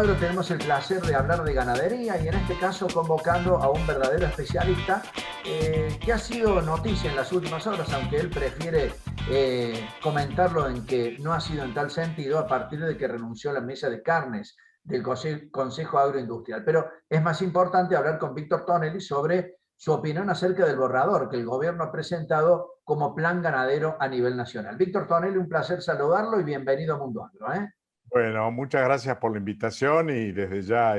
Agro tenemos el placer de hablar de ganadería y en este caso convocando a un verdadero especialista que ha sido noticia en las últimas horas, aunque él prefiere comentarlo en que no ha sido en tal sentido a partir de que renunció a la mesa de carnes del Consejo Agroindustrial. Pero es más importante hablar con Víctor Tonelli sobre su opinión acerca del borrador que el gobierno ha presentado como plan ganadero a nivel nacional. Víctor Tonelli, un placer saludarlo y bienvenido a Mundo Agro. Bueno, muchas gracias por la invitación y desde ya,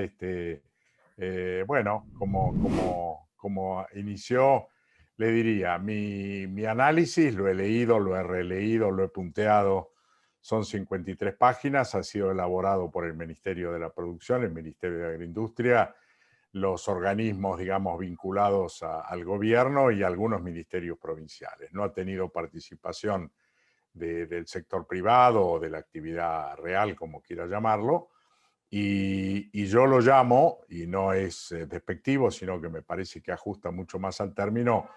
bueno, como inició, le diría, mi análisis lo he leído, lo he releído, lo he punteado, son 53 páginas, ha sido elaborado por el Ministerio de la Producción, el Ministerio de Agroindustria, los organismos, digamos, vinculados al gobierno y algunos ministerios provinciales. No ha tenido participación del sector privado o de la actividad real, como quiera llamarlo, y yo lo llamo, y no es despectivo, sino que me parece que ajusta mucho más al término,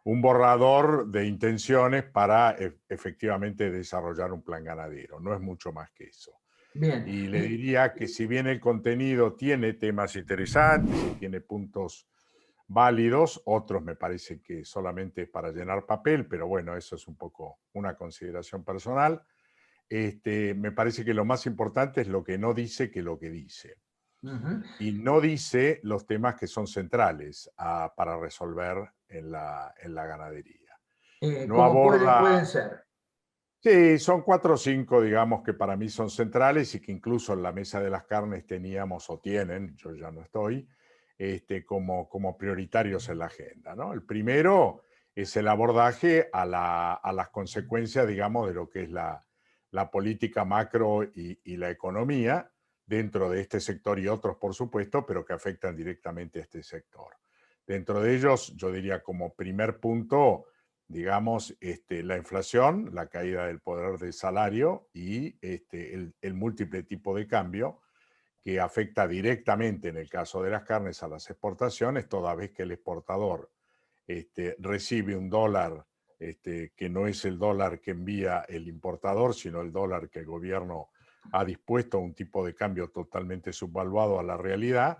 un borrador de intenciones para efectivamente desarrollar un plan ganadero. No es mucho más que eso. Bien. Y le diría que si bien el contenido tiene temas interesantes y tiene puntos válidos, otros me parece que solamente es para llenar papel, pero bueno, eso es un poco una consideración personal. Me parece que lo más importante es lo que no dice que lo que dice. Y no dice los temas que son centrales para resolver en la ganadería. No ¿Cómo aborda... pueden ser? Sí, son 4 o 5, digamos, que para mí son centrales y que incluso en la mesa de las carnes teníamos o tienen, yo ya no estoy, como prioritarios en la agenda, ¿no? El primero es el abordaje a las consecuencias, digamos, de lo que es la política macro y la economía dentro de este sector y otros, por supuesto, pero que afectan directamente a este sector. Dentro de ellos, yo diría como primer punto, digamos, la inflación, la caída del poder del salario y el múltiple tipo de cambio que afecta directamente, en el caso de las carnes, a las exportaciones, toda vez que el exportador recibe un dólar que no es el dólar que envía el importador, sino el dólar que el gobierno ha dispuesto a un tipo de cambio totalmente subvaluado a la realidad,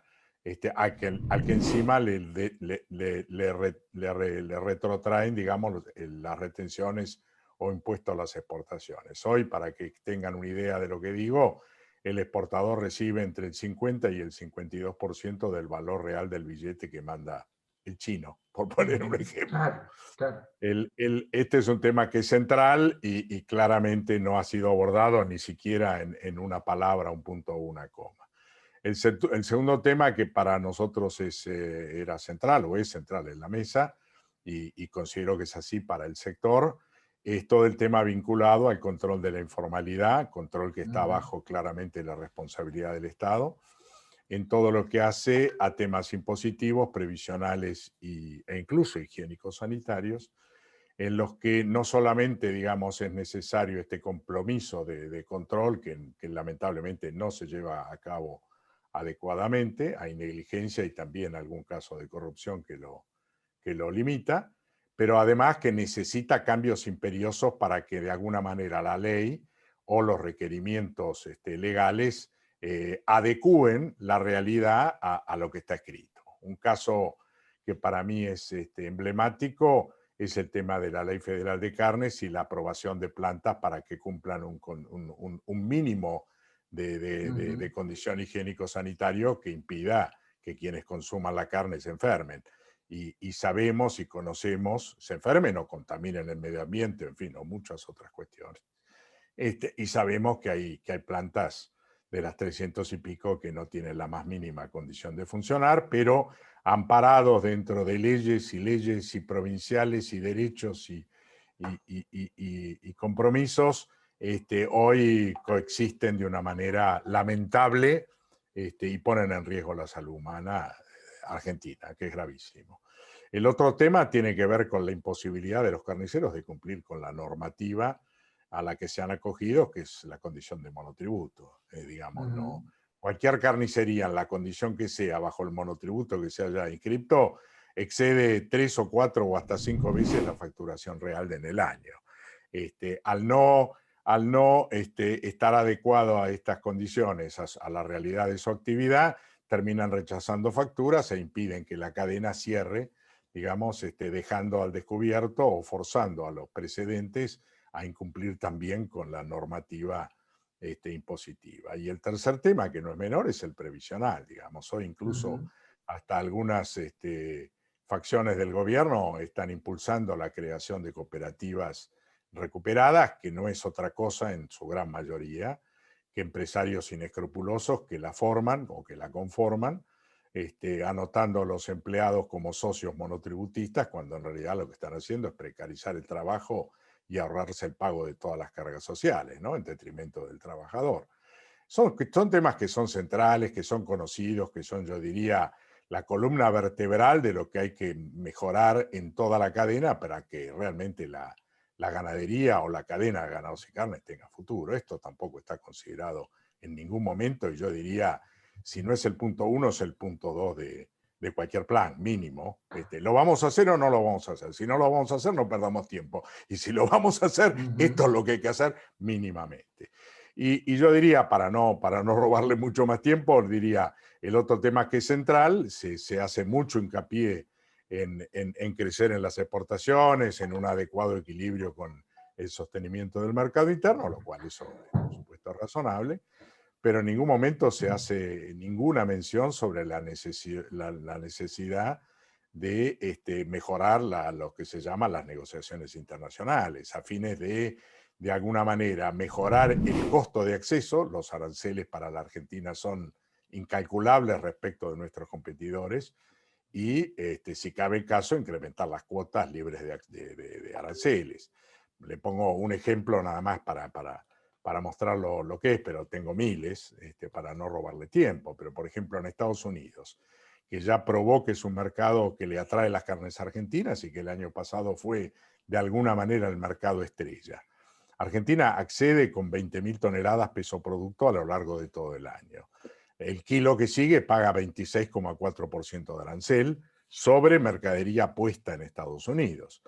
al que encima le retrotraen, digamos, las retenciones o impuestos a las exportaciones. Hoy, para que tengan una idea de lo que digo, el exportador recibe entre el 50 y el 52% del valor real del billete que manda el chino, por poner un ejemplo. Claro, claro. Este es un tema que es central y claramente no ha sido abordado ni siquiera en una palabra, un punto o una coma. El segundo tema que para nosotros era central o es central en la mesa, y considero que es así para el sector, es todo el tema vinculado al control de la informalidad, control que está bajo claramente la responsabilidad del Estado, en todo lo que hace a temas impositivos, previsionales e incluso higiénicos sanitarios, en los que no solamente, digamos, es necesario este compromiso de control que lamentablemente no se lleva a cabo adecuadamente, hay negligencia y también algún caso de corrupción que lo limita, pero además que necesita cambios imperiosos para que de alguna manera la ley o los requerimientos legales adecúen la realidad a lo que está escrito. Un caso que para mí es emblemático es el tema de la Ley Federal de Carnes y la aprobación de plantas para que cumplan un mínimo de condición higiénico-sanitario que impida que quienes consuman la carne se enfermen. Y sabemos y conocemos, se enfermen o contaminen el medio ambiente, en fin, o muchas otras cuestiones. Y sabemos que hay plantas de las 300 y pico que no tienen la más mínima condición de funcionar, pero amparados dentro de leyes y provinciales y derechos y compromisos, hoy coexisten de una manera lamentable y ponen en riesgo la salud humana argentina, que es gravísimo. El otro tema tiene que ver con la imposibilidad de los carniceros de cumplir con la normativa a la que se han acogido, que es la condición de monotributo. Digamos, no, cualquier carnicería en la condición que sea, bajo el monotributo que se haya inscrito, excede 3 o 4 o hasta 5 veces la facturación real en el año. Al no al no estar adecuado a estas condiciones, a la realidad de su actividad, terminan rechazando facturas e impiden que la cadena cierre, digamos, dejando al descubierto o forzando a los precedentes a incumplir también con la normativa impositiva. Y el tercer tema, que no es menor, es el previsional, digamos. Hoy incluso Ujú. hasta algunas facciones del gobierno están impulsando la creación de cooperativas recuperadas, que no es otra cosa en su gran mayoría que empresarios inescrupulosos que la forman o que la conforman, anotando a los empleados como socios monotributistas, cuando en realidad lo que están haciendo es precarizar el trabajo y ahorrarse el pago de todas las cargas sociales, ¿no? En detrimento del trabajador. Son temas que son centrales, que son conocidos, que son, yo diría, la columna vertebral de lo que hay que mejorar en toda la cadena para que realmente la ganadería o la cadena de ganados y carnes tenga futuro. Esto tampoco está considerado en ningún momento, y yo diría, si no es el punto 1, es el punto 2 de cualquier plan mínimo. ¿Lo vamos a hacer o no lo vamos a hacer? Si no lo vamos a hacer, no perdamos tiempo. Y si lo vamos a hacer, esto Ujú. es lo que hay que hacer mínimamente. Y yo diría, para no robarle mucho más tiempo, diría, el otro tema que es central, se hace mucho hincapié en crecer en las exportaciones, en un adecuado equilibrio con el sostenimiento del mercado interno, lo cual eso, por supuesto, es razonable, pero en ningún momento se hace ninguna mención sobre la necesidad de mejorar lo que se llaman las negociaciones internacionales, a fines de alguna manera, mejorar el costo de acceso. Los aranceles para la Argentina son incalculables respecto de nuestros competidores, y, si cabe el caso, incrementar las cuotas libres de aranceles. Le pongo un ejemplo nada más para mostrar lo que es, pero tengo miles, para no robarle tiempo. Pero, por ejemplo, en Estados Unidos, que ya probó que es un mercado que le atrae las carnes argentinas y que el año pasado fue de alguna manera el mercado estrella. Argentina accede con 20.000 toneladas peso producto a lo largo de todo el año. El kilo que sigue paga 26,4% de arancel sobre mercadería puesta en Estados Unidos.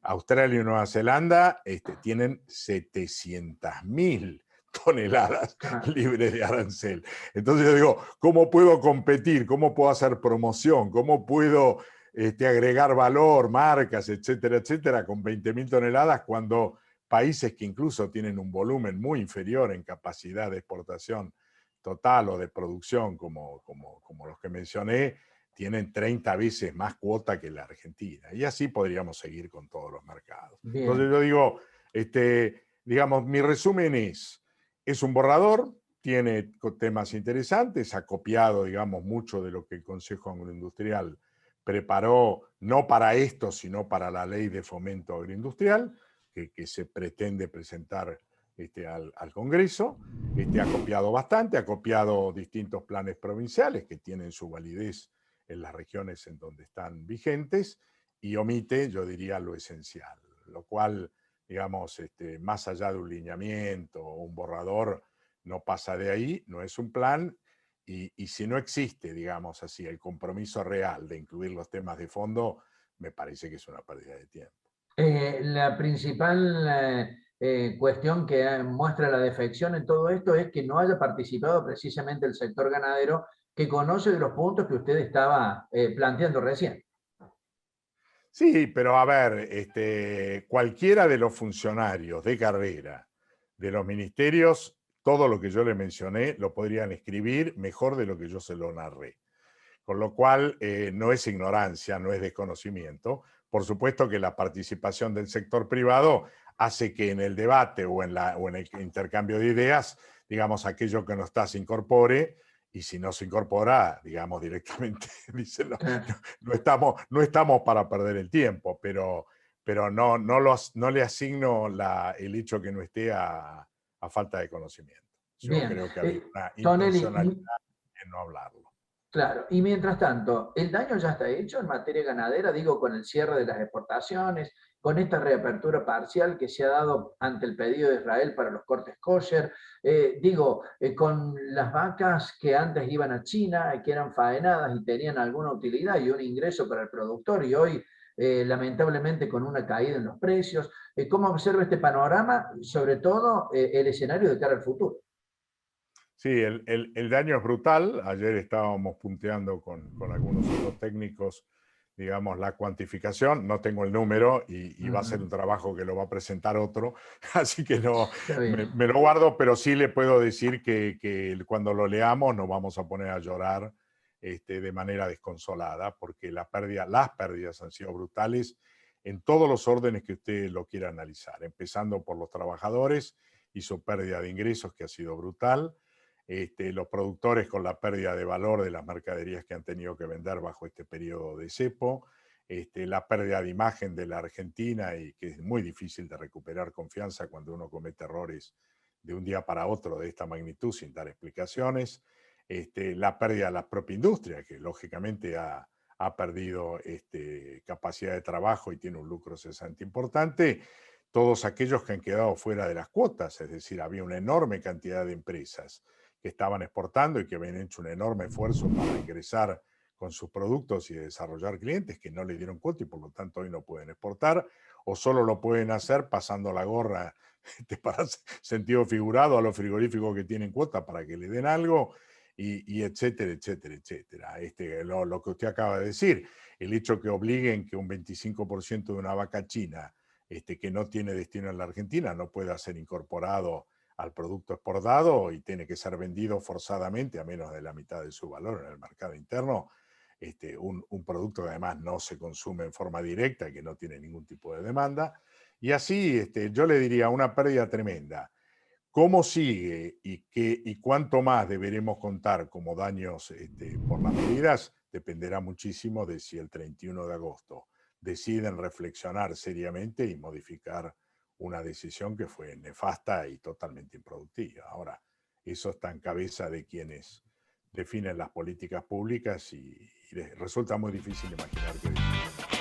Australia y Nueva Zelanda tienen 700.000 toneladas Claro. libres de arancel. Entonces yo digo, ¿cómo puedo competir? ¿Cómo puedo hacer promoción? ¿Cómo puedo agregar valor, marcas, etcétera, etcétera, con 20.000 toneladas cuando países que incluso tienen un volumen muy inferior en capacidad de exportación total o de producción, como los que mencioné, tienen 30 veces más cuota que la Argentina? Y así podríamos seguir con todos los mercados. Bien. Entonces yo digo, digamos, mi resumen es un borrador, tiene temas interesantes, ha copiado, digamos, mucho de lo que el Consejo Agroindustrial preparó, no para esto, sino para la Ley de Fomento Agroindustrial, que se pretende presentar al Congreso. Ha copiado bastante, ha copiado distintos planes provinciales que tienen su validez en las regiones en donde están vigentes, y omite, yo diría, lo esencial, lo cual, digamos, más allá de un lineamiento o un borrador, no pasa de ahí, no es un plan, y si no existe, digamos así, el compromiso real de incluir los temas de fondo, me parece que es una pérdida de tiempo. La principal cuestión que muestra la defección en todo esto es que no haya participado precisamente el sector ganadero, que conoce de los puntos que usted estaba planteando recién. Sí, pero a ver, cualquiera de los funcionarios de carrera de los ministerios, todo lo que yo le mencioné lo podrían escribir mejor de lo que yo se lo narré. Con lo cual, no es ignorancia, no es desconocimiento. Por supuesto que la participación del sector privado hace que en el debate o en el intercambio de ideas, digamos, aquello que no está se incorpore, y si no se incorpora, digamos, directamente dicen, no, Claro. no estamos para perder el tiempo, pero no le asigno el hecho que no esté a falta de conocimiento. Yo Bien. creo que había una Tonelli, intencionalidad en no hablarlo. claro, y mientras tanto, ¿el daño ya está hecho en materia ganadera? Digo, con el cierre de las exportaciones, con esta reapertura parcial que se ha dado ante el pedido de Israel para los cortes kosher, con las vacas que antes iban a China, que eran faenadas y tenían alguna utilidad y un ingreso para el productor, y hoy lamentablemente con una caída en los precios. ¿Cómo observa este panorama? Sobre todo el escenario de cara al futuro. Sí, el daño es brutal. Ayer estábamos punteando con algunos otros técnicos, digamos, la cuantificación. No tengo el número y va a ser un trabajo que lo va a presentar otro, así que no, me lo guardo, pero sí le puedo decir que cuando lo leamos nos vamos a poner a llorar de manera desconsolada, porque las pérdidas han sido brutales en todos los órdenes que usted lo quiera analizar, empezando por los trabajadores y su pérdida de ingresos, que ha sido brutal. Los productores con la pérdida de valor de las mercaderías que han tenido que vender bajo este periodo de cepo, la pérdida de imagen de la Argentina y que es muy difícil de recuperar confianza cuando uno comete errores de un día para otro de esta magnitud sin dar explicaciones, la pérdida de la propia industria, que lógicamente ha perdido capacidad de trabajo y tiene un lucro cesante importante, todos aquellos que han quedado fuera de las cuotas, es decir, había una enorme cantidad de empresas que estaban exportando y que habían hecho un enorme esfuerzo para ingresar con sus productos y desarrollar clientes que no le dieron cuota y por lo tanto hoy no pueden exportar o solo lo pueden hacer pasando la gorra para sentido figurado a los frigoríficos que tienen cuota para que le den algo y etcétera, etcétera, etcétera. Lo que usted acaba de decir, el hecho que obliguen que un 25% de una vaca china que no tiene destino en la Argentina no pueda ser incorporado al producto exportado y tiene que ser vendido forzadamente a menos de la mitad de su valor en el mercado interno, un producto que además no se consume en forma directa, que no tiene ningún tipo de demanda. Y así yo le diría una pérdida tremenda. ¿Cómo sigue y cuánto más deberemos contar como daños por las medidas? Dependerá muchísimo de si el 31 de agosto deciden reflexionar seriamente y modificar una decisión que fue nefasta y totalmente improductiva. Ahora, eso está en cabeza de quienes definen las políticas públicas y resulta muy difícil imaginar que